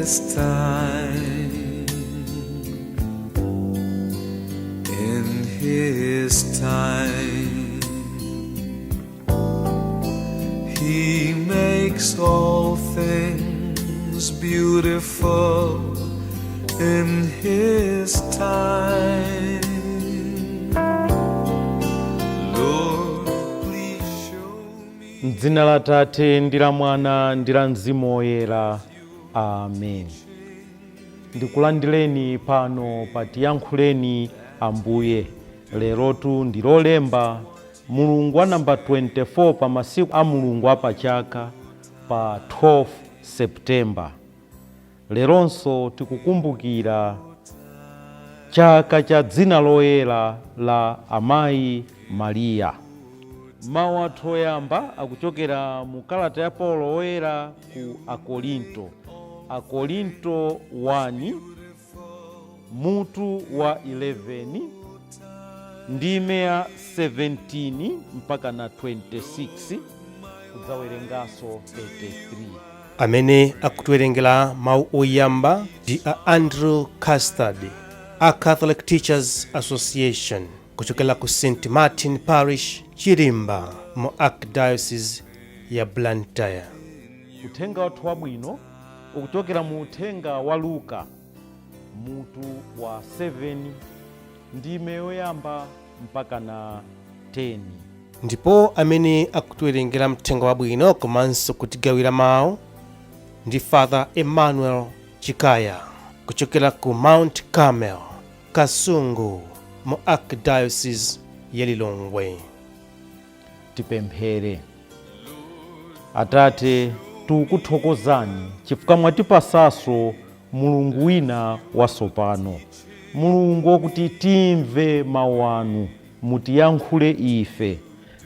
His time, in His time, He makes all things beautiful in His time. Lord, please show me. M'dzina la Tate ndi la Mwana ndi la Mzimu Woyera. Amen. Ndikulandireni pano pa Tiyankhuleni Ambuye. Lerotu ndi lolemba Mulungu wa namba 24 pa masiku a Mulungu apa chaka pa 12 Septemba. Leronso tikukumbukira chaka cha dzina loyera la Amayi Mariya. Mawu athu oyamba akuchokera mu kalata ya Paulo woyera ku Akorinto. Akorinto 1 mutu wa 11 ndime ya 17 mpaka na 26 kudzawerengaso 33. Amene akutiwerengera mawu oyamba ndi a Andrew Custard, a Catholic Teachers Association, kuchokera ku St. Martin Parish, Chirimba, mu Archdiocese ya Blantyre. Uthenga wathu wabwino ukuchokera mu uthenga wa Luka mutu wa 7 ndime yoyamba mpaka na 10. Ndipo amene akutiwerengera mthenga wabwino komanso kutigawira mawu ndi Father Emmanuel Chikaya, kuchokera ku Mount Carmel, Kasungu, mu Archdiocese ya Lilongwe. Tipemphere. Atate, tikukuthokozani chifukwa mwatipasanso Mulungu wina watsopano, Mulungu wakuti timve mawu anu, mutiyankhule ife,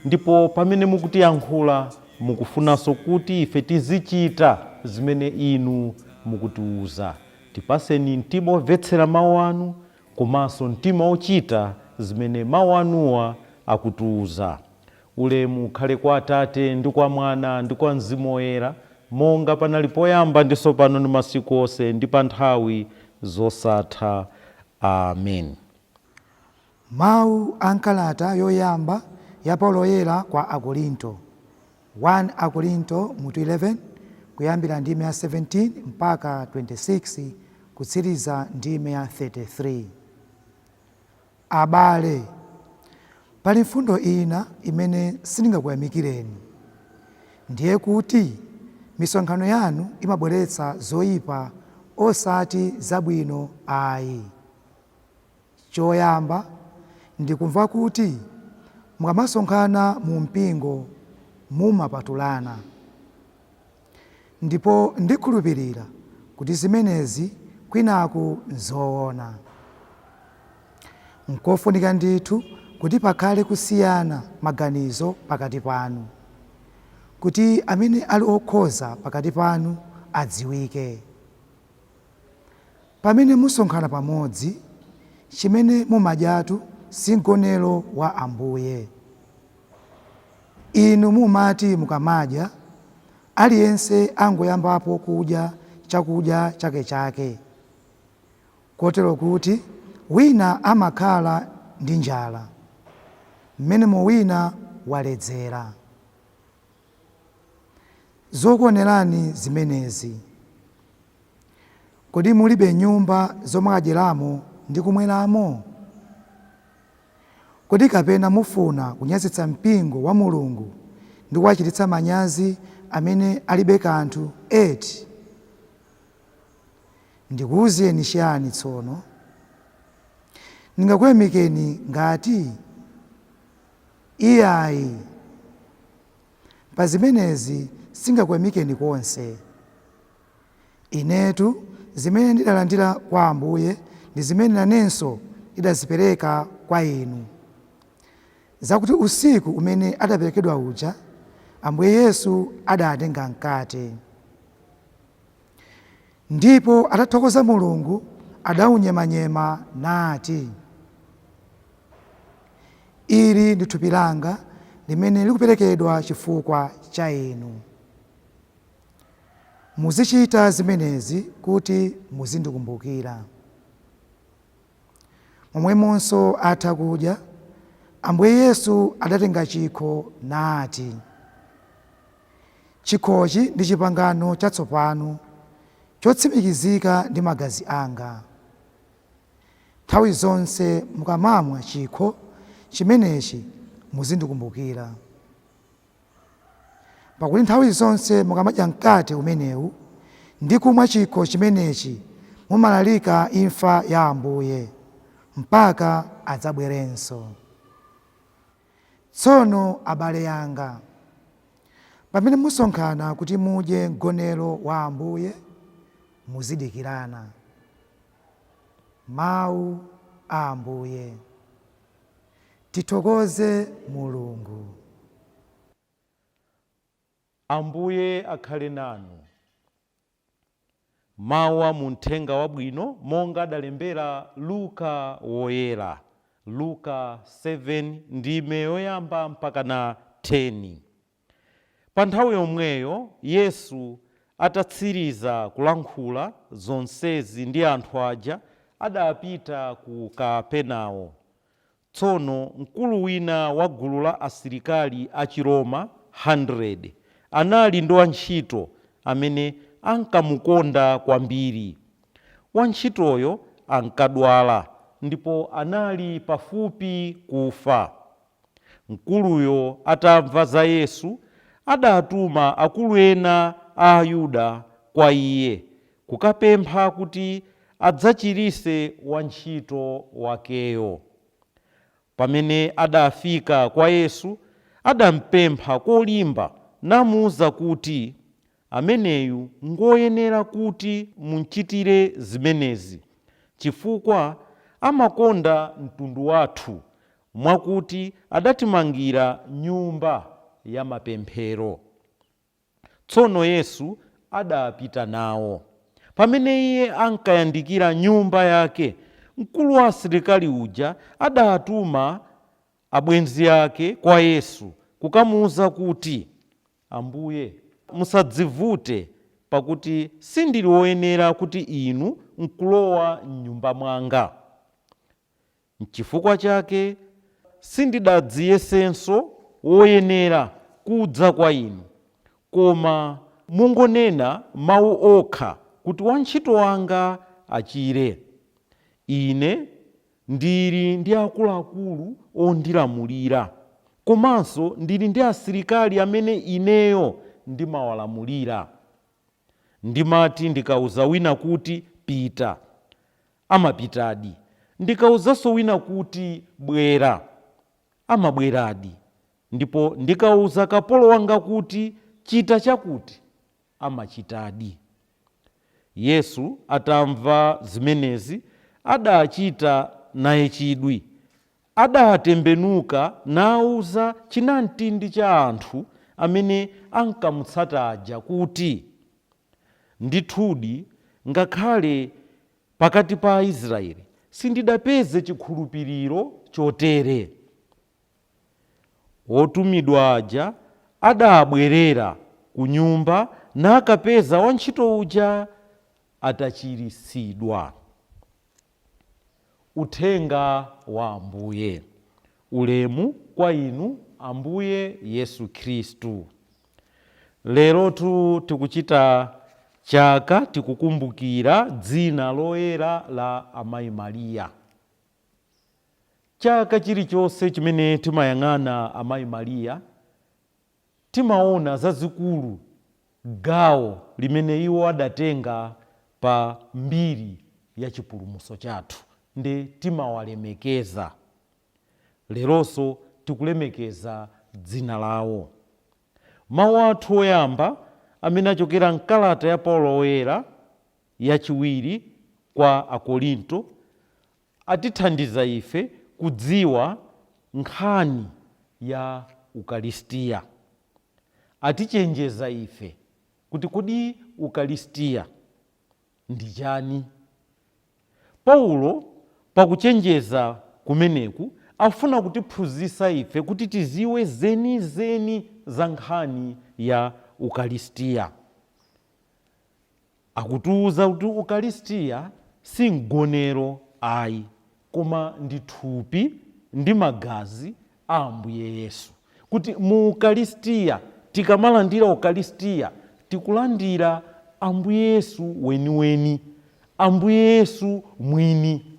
ndipo pamene mukutiyankhula mukufunanso kuti ife tizichita zimene inu mukutiuza. Tipaseni mtima omvetsera mawu anu komanso mtima ochita zimene mawu anuwa akutiuza. Ulemu ukhale kwa Atate ndi kwa Mwana ndi kwa Mzimu Woyera, monga panali poyamba ndi tsopano ndi masiku onse ndi pa nthawi zosatha. Amen. Mawu a nkalata yoyamba ya Paulo woyera kwa Akorinto. 1 Akorinto mutu 11 kuyambira ndime ya 17 mpaka 26 kutsiriza ndime ya 33. Abale, pali mfundo ina imene sindingakuyamikireni, ndiye kuti misonkhano yanu imabweretsa zoyipa osati zabwino ayi. Choyamba ndikumva kuti mukamasonkhana mu mpingo mumapatulana, ndipo ndikhulupirira kuti zimenezi kwinaku nzoona. Nkofunika ndithu kuti pakhale kusiyana maganizo pakati panu, kuti amene ali okhoza pakati panu adziwike. Pamene musonkhana pamodzi, chimene mumadyatu si mgonero wa Ambuye. Inu mumati mukamadya, aliyense angoyambapo kudya chakudya chake, kotero kuti wina amakhala ndi njala, mmenemo wina waledzera. Zokuonerani zimenezi. Kodi mulibe nyumba zomakadyeramo ndi kumweramo? Kodi kapena mufuna kunyazitsa mpingo wa Mulungu ndi kuwachititsa manyazi amene alibe kanthu eti? Ndikuwuzeni chiyani tsono? Ndingakuyamikeni ngati? Iyayi. Pa zimenezi singakuyamikeni konse. Inetu zimene ndidalandira kwa Ambuye ndi zimene nanenso ndidazipereka kwa inu, zakuti usiku umene adaperekedwa uja, Ambuye Yesu adatenga mkate, ndipo atathokoza Mulungu adaunyemanyema nati, ili ndi thupi langa limene likuperekedwa chifukwa cha inu. muzichita zimenezi kuti muzindikumbukira. Momwemonso atha kudya, Ambuye Yesu adatenga chikho nati, chikhochi ndi pangano chatsopano chotsimikizika ndi magazi anga. Nthawi zonse mukamamwa chikho chimenechi muzindikumbukira. Pakuti nthawi zonse mukamadya mkate umenewu ndi kumwa chikho chimenechi mumalalika imfa ya Ambuye mpaka adzabwerenso. Tsono abale anga, pamene musonkhana kuti mudye mgonero wa Ambuye, muzidikirana. Mawu a Ambuye. Tithokoze Mulungu. Ambuye akhale nanu. Mawu mu Uthenga Wabwino monga adalembera Luka woyera, Luka 7 ndime yoyamba mpaka na 10. Pa nthawi yomweyo Yesu atatsiriza kulankhula zonsezi ndi anthu aja, adapita ku Kapenawo. Tsono mkulu wina wa gulu la asilikali a Chiroma 100 anali ndi wantchito amene ankamukonda kwambiri. Wantchitoyo ankadwala ndipo anali pafupi kufa. Mkuluyo atamva za Yesu, adatuma akulu ena a Ayuda kwa iye kukapempha kuti adzachiritse wantchito wakeyo. Pamene adafika kwa Yesu, adampempha kolimba namuwuza kuti ameneyu ngoyenera kuti munchitire zimenezi, chifukwa amakonda mtundu wathu, mwakuti adatimangira nyumba ya mapemphero. Tsono Yesu adapita nawo. Pamene iye ankayandikira nyumba yake, mkulu wa asilikali uja adatuma abwenzi ake kwa Yesu kukamuwuza kuti, Ambuye, musadzivute, pakuti sindili woyenera kuti inu nkulowa m'nyumba mwanga. N'chifukwa chake sindidadziyesenso woyenera kudza kwa inu, koma mungonena mawu okha kuti wantchito wanga achire. Ine ndili ndi akuluakulu ondilamulira, komanso ndili ndi asilikali amene ineyo ndimawalamulira. Ndimati ndikauza wina kuti pita, amapitadi. Ndikawuzanso wina kuti bwera, amabweradi. Ndipo ndikawuza kapolo wanga kuti chita chakuti, amachitadi. Yesu atamva zimenezi, adachita naye chidwi. Adatembenuka nawuza chinamtindi cha anthu amene ankamutsata aja kuti, ndithudi ngakhale pakati pa Aisraeli sindidapeze chikhulupiriro chotere. Otumidwa aja adabwerera ku nyumba nakapeza wantchito uja atachiritsidwa. Uthenga wa Ambuye. Ulemu kwa inu Ambuye Yesu Khristu. Lero tikuchita chaka tikukumbukira dzina loyera la Amayi Mariya. Chaka chilichonse chimene timayang'ana Amayi Mariya, timaona zazikulu gawo limene iwo adatenga pa mbiri ya chipulumutso chathu, ndi timawalemekeza. Leronso tikulemekeza dzina lawo. Mawu athu oyamba amene achokera mkalata ya Paulo oyera yachiwiri kwa Akorinto atithandiza ife kudziwa nkhani ya Ukaristiya. Atichenjeza ife kuti kodi Ukaristiya ndi chani. Paulo pakuchenjeza kumeneku afuna kutiphunzitsa ife kuti tiziwe zenizeni za nkhani ya Ukaristiya. akutiuza kuti ukaristiya si mgonero ayi, koma ndi thupi ndi magazi a Ambuye Yesu. Kuti mu ukaristiya, tikamalandira ukaristiya, tikulandira Ambuye Yesu weniweni, Ambuye Yesu mwini.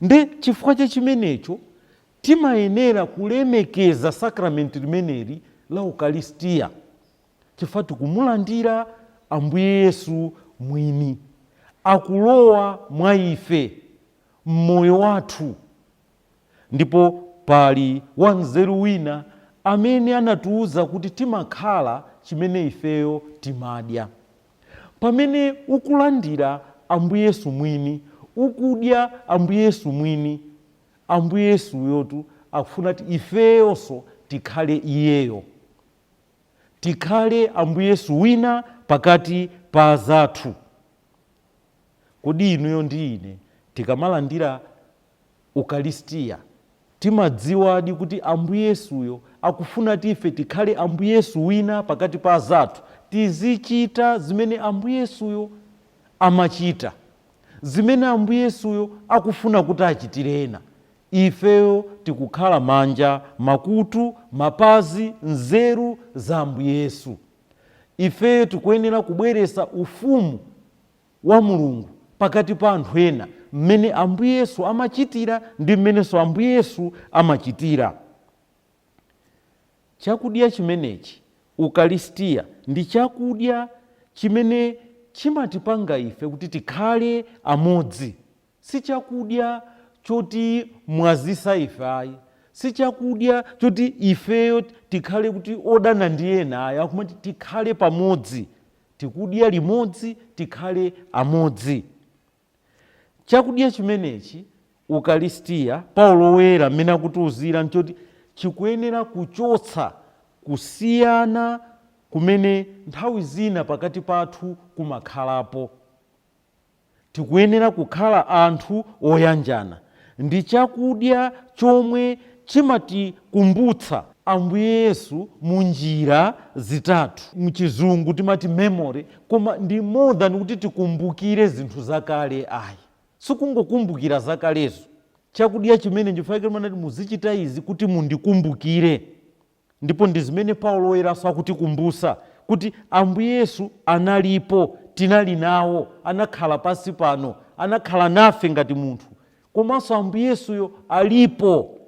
Nde chifukwa chimenecho timayenera kulemekeza sakramenti limeneli la ukaristiya, chifukwa tikumulandira Ambuye Yesu mwini, akulowa mwa ife mmoyo wathu. Ndipo pali wanzeru wina amene anatiuza kuti timakhala chimene ifeyo timadya. Pamene ukulandira Ambuye Yesu mwini, ukudya Ambuye Yesu mwini, Ambuye Yesu yotu akufuna kuti ifeyonso tikhale iyeyo, tikhale Ambuye Yesu wina pakati pa azathu. Kodi inuyo ndi ine tikamalandira ukaristiya timadziwadi kuti Ambuye Yesuyo akufuna tife tikhale Ambuye Yesu wina pakati pa azathu, tizichita zimene Ambuye Yesuyo amachita, zimene Ambuye Yesuyo akufuna kuti achitirena. Ifeyo tikukhala manja, makutu, mapazi, nzeru za Ambuye Yesu. Ifeyo tikuyenera kubweresa ufumu wa Mulungu pakati pa anthu ena, mmene Ambuye Yesu amachitira ndi mmenenso Ambuye Yesu amachitira. Chakudya chimenechi, ukaristiya, ndi chakudya chimene chimatipanga ife kuti tikhale amodzi. Si chakudya choti mwazisa ife ayi, si chakudya choti ifeyo tikhale kuti odana ndi ena ayi, akumati tikhale pamodzi, tikudya limodzi, tikhale amodzi. Chakudya chimenechi, ukaristiya, Paulo woyera mmene akutiuzira nchoti chikuyenera kuchotsa kusiyana kumene nthawi zina pakati pathu kumakhalapo. Tikuyenera kukhala anthu oyanjana. Ndi chakudya chomwe chimatikumbutsa Ambuye Yesu mu njira zitatu. Mchizungu timati memory, koma ndi more than kuti tikumbukire zinthu zakale ayi. Sikungokumbukira zakalezo. Chakudya chimene ndifaikira manati muzichita izi kuti mundikumbukire. Ndipo ndi zimene Paulo woyeraso akutikumbusa kuti Ambuye Yesu analipo, tinali nawo, anakhala pansi pano, anakhala nafe ngati munthu. Komanso Ambuye Yesuyo alipo,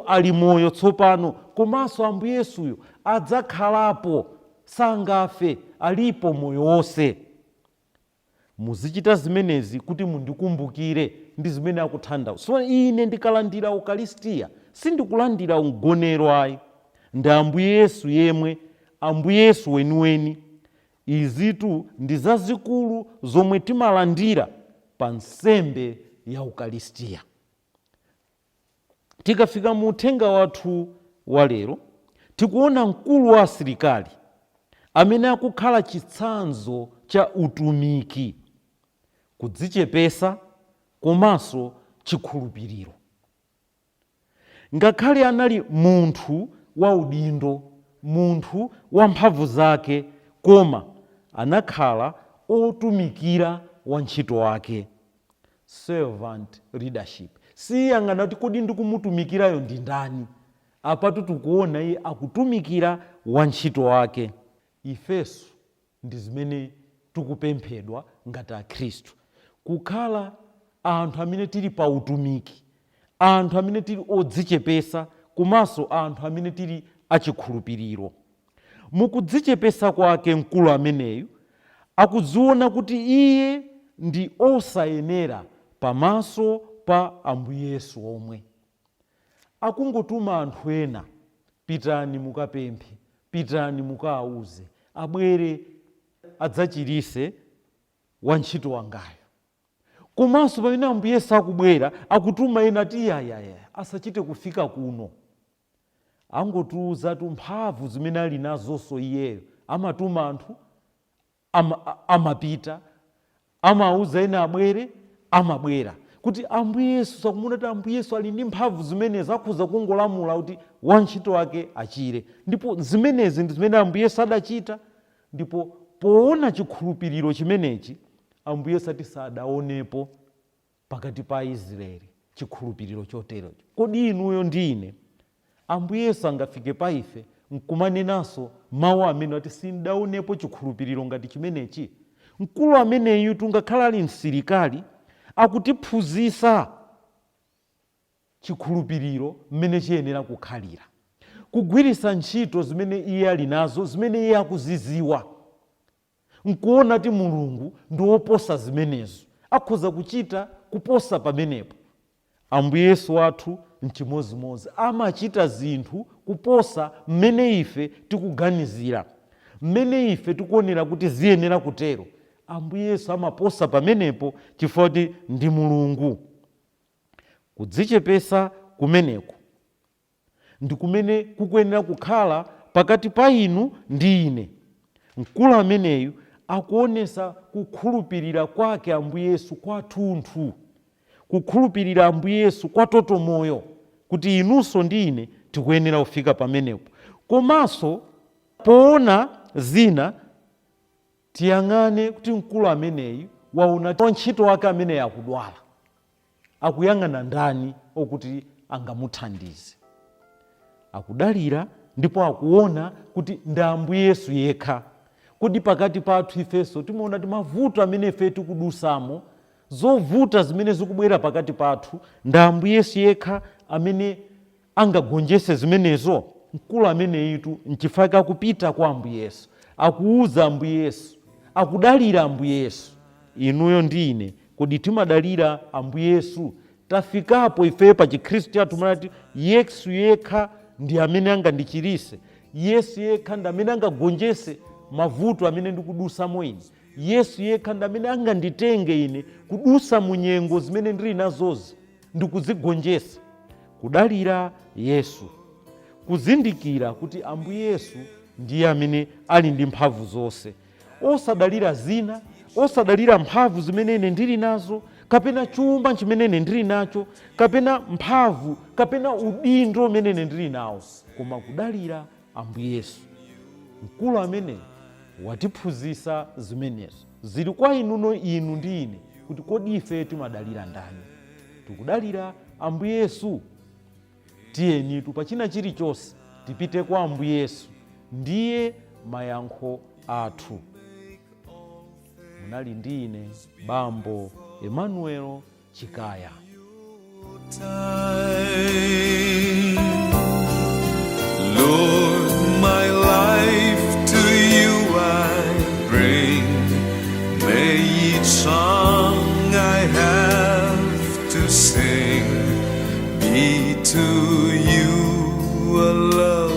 ali moyo tsopano. Komanso Ambuye Yesuyo adzakhalapo, sangafe, alipo moyo wonse. Muzichita zimenezi kuti mundikumbukire, ndi zimene akuthandawo. So ine ndikalandira ukaristiya sindikulandira mgonero ayi, ndi Ambuye Yesu yemwe, Ambuye Yesu weniweni. Izitu ndi zazikulu zomwe timalandira pa nsembe ya ukaristiya. Tikafika mu uthenga wathu wa lero, tikuona mkulu wa asilikali amene akukhala chitsanzo cha utumiki, kudzichepesa komanso chikhulupiriro. Ngakhale anali munthu wa udindo, munthu wa mphamvu zake, koma anakhala otumikira wantchito wake. Servant leadership. Si yang'ana kuti kodi ndikumutumikirayo ndi ndani. Apatu tikuona iye akutumikira wantchito wake. Ifeso ndi zimene tikupemphedwa ngati akhristu, kukhala anthu amene tili pa utumiki, anthu amene tili odzichepesa, komanso anthu amene tili achikhulupiriro. Mukudzichepesa kwake mkulu ameneyu akudziona kuti iye ndi osayenera pamaso pa Ambuye Yesu omwe. Akungotuma anthu ena, pitani mukapemphe, pitani mukauze, abwere adzachirise wantchito wangayo. Komanso pamene Ambuye Yesu akubwera, akutuma ena ati yaya asachite kufika kuno. Angotiuza mphamvu zimene ali nazonso iyeyo, amatuma anthu, amapita, amauza ena abwere, amabwera. Kuti Ambuye Yesu sakumuna kuti Ambuye Yesu ali ndi mphamvu zimenezi, akhoza kungolamula kuti wantchito wake achire. Ndipo zimenezi ndi zimene Ambuye Yesu adachita, ndipo poona chikhulupiriro chimenechi Ambuye sati sadaonepo pakati pa Israeli chikhulupiriro choterocho. Kodi inuyo ndine Ambuye sangafike pa ife nkumanenanso mawu amene ati sindaonepo chikhulupiriro ngati chimenechi? Mkulu ameneyu tungakhala ali msilikali akutiphunzitsa chikhulupiriro mmene chiyenera kukhalira, kugwiritsa ntchito zimene iye ali nazo, zimene iye akuziziwa, nkuona ti Mulungu ndi woposa zimenezo, akhoza kuchita kuposa pamenepo. Ambuye Yesu wathu mchimozimozi amachita zinthu kuposa mmene ife tikuganizira, mmene ife tikuonera kuti ziyenera kutero. Ambuye Yesu amaposa pamenepo chifukwa kuti ndi Mulungu. Kudzichepesa kumeneku ndi kumene kukuyenera kukhala pakati pa inu ndi ine. Mkulu ameneyu akuonesa kukhulupirira kwake Ambuye Yesu kwathunthu, kukhulupirira Ambuye Yesu kwatoto moyo, kuti inunso ndi ine tikuyenera kufika pamenepo. Komanso poona zina tiyang'ane kuti mkulu ameneyu waona ntchito wake amene akudwala akuyang'ana ndani okuti angamuthandize. Akudalira ndipo akuona kuti ndi Ambuye Yesu yekha. Kodi pakati pathu ifenso timaona ti mavuto amene ife tikudusamo, zovuta zimene zikubwera pakati pathu, ndi Ambuye Yesu yekha amene angagonjese zimenezo? Mkulu ameneyitu nchifukwa akupita kwa Ambuye Yesu, akuuza Ambuye Yesu, akudalira Ambuye Yesu. Inuyo ndi ine kodi timadalira Ambuye Yesu? Tafikapo ife pa Chikhristu chathu manati Yesu yekha ndi amene angandichirise, Yesu yekha ndi amene angagonjese mavuto amene ndikudusamo ine, Yesu yekha ndi amene anganditenge ine kudusa munyengo zimene ndili nazozi ndikuzigonjesa. Kudalira Yesu, kuzindikira kuti Ambuye Yesu ndiye amene ali ndi mphamvu zonse, osadalira zina, osadalira mphamvu zimene ine ndili nazo, kapena chuma chimene ine ndili nacho, kapena mphamvu, kapena udindo umene ine ndili nawo, koma kudalira Ambuye Yesu. Mkulu amene watiphunzitsa zimenezo. Zili kwa inuno inu ndi ine kuti kodi ife timadalira ndani? Tikudalira Ambuye Yesu? Tiyeni pachina chilichonse tipite kwa Ambuye Yesu, ndiye mayankho athu. Munali ndi ine Bambo Emmanuel Chikaya. Lord, my life to you I bring. May each song I have to sing be to you a love